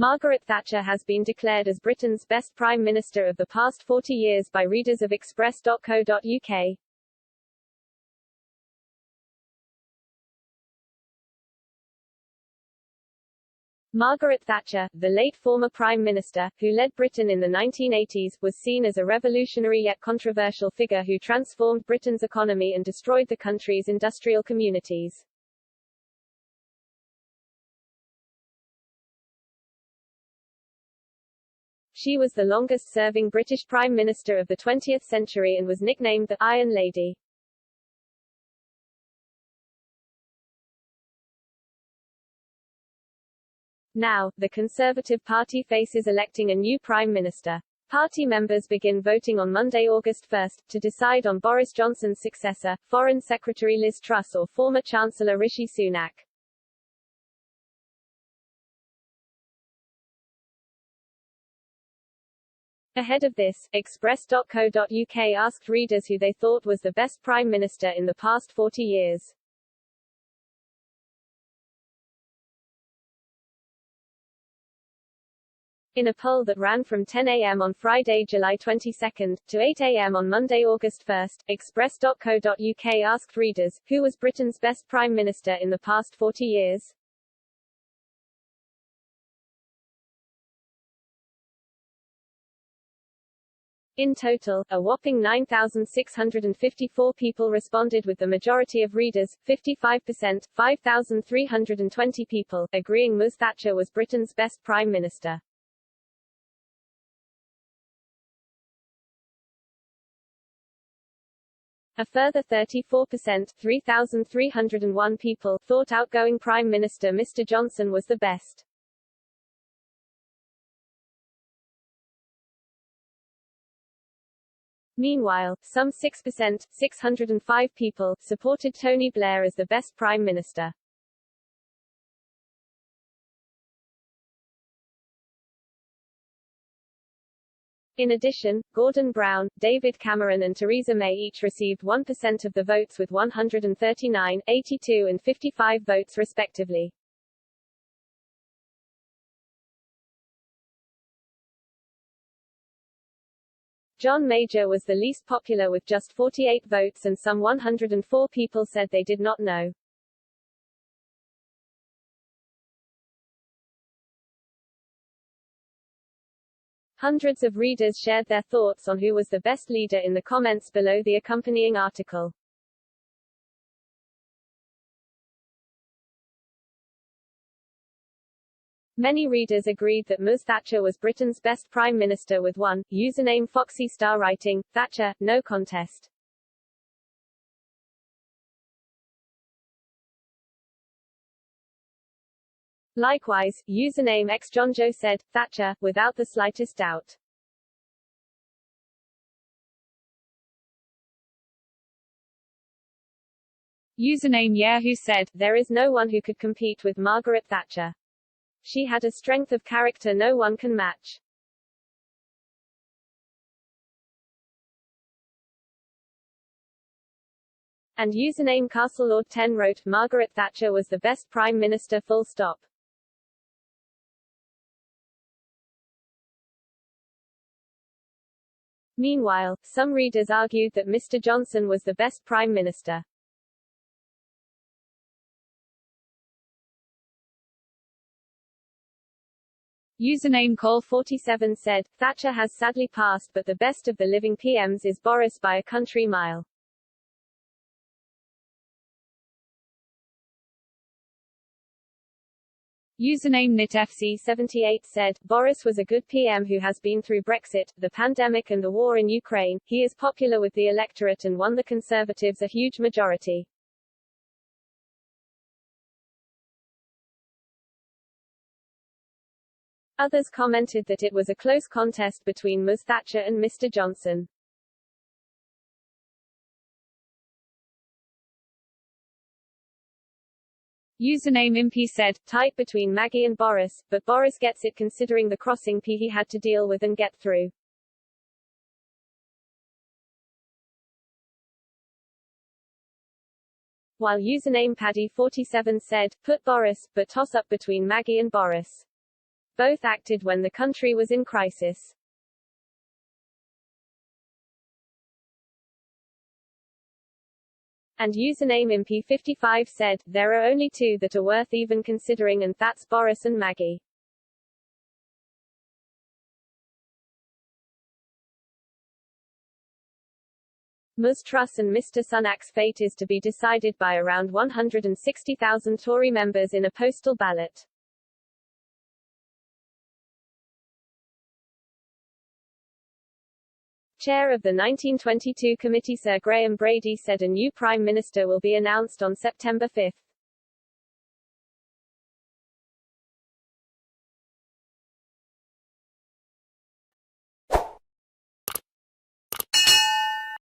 Margaret Thatcher has been declared as Britain's best Prime Minister of the past 40 years by readers of Express.co.uk. Margaret Thatcher, the late former Prime Minister, who led Britain in the 1980s, was seen as a revolutionary yet controversial figure who transformed Britain's economy and destroyed the country's industrial communities. She was the longest-serving British Prime Minister of the 20th century and was nicknamed the Iron Lady. Now, the Conservative Party faces electing a new Prime Minister. Party members begin voting on Monday, August 1, to decide on Boris Johnson's successor, Foreign Secretary Liz Truss or former Chancellor Rishi Sunak. Ahead of this, Express.co.uk asked readers who they thought was the best Prime Minister in the past 40 years. In a poll that ran from 10 a.m. on Friday, July 22, to 8 a.m. on Monday, August 1, Express.co.uk asked readers, who was Britain's best Prime Minister in the past 40 years? In total, a whopping 9,654 people responded, with the majority of readers, 55%, 5,320 people, agreeing Ms. Thatcher was Britain's best Prime Minister. A further 34%, 3,301 people, thought outgoing Prime Minister Mr. Johnson was the best. Meanwhile, some 6%, 605 people, supported Tony Blair as the best Prime Minister. In addition, Gordon Brown, David Cameron and Theresa May each received 1% of the votes with 139, 82 and 55 votes respectively. John Major was the least popular with just 48 votes, and some 104 people said they did not know. Hundreds of readers shared their thoughts on who was the best leader in the comments below the accompanying article. Many readers agreed that Ms. Thatcher was Britain's best Prime Minister, with one username Foxy Star writing, "Thatcher, no contest." Likewise, username XJohnJoe said, "Thatcher, without the slightest doubt." Username Yahoo said, "There is no one who could compete with Margaret Thatcher. She had a strength of character no one can match." And username CastleLord10 wrote, "Margaret Thatcher was the best Prime Minister full stop." Meanwhile, some readers argued that Mr. Johnson was the best Prime Minister. Username Call47 said, "Thatcher has sadly passed, but the best of the living PMs is Boris by a country mile." Username NitFC78 said, "Boris was a good PM who has been through Brexit, the pandemic and the war in Ukraine. He is popular with the electorate and won the Conservatives a huge majority." Others commented that it was a close contest between Ms. Thatcher and Mr. Johnson. Username Impy said, "Tight between Maggie and Boris, but Boris gets it considering the crossing P he had to deal with and get through." While username Paddy47 said, "Put Boris, but toss up between Maggie and Boris." Both acted when the country was in crisis. And username Impy55 said, "There are only two that are worth even considering, and that's Boris and Maggie." Ms. Truss and Mr. Sunak's fate is to be decided by around 160,000 Tory members in a postal ballot. Chair of the 1922 committee Sir Graham Brady said a new Prime Minister will be announced on September 5.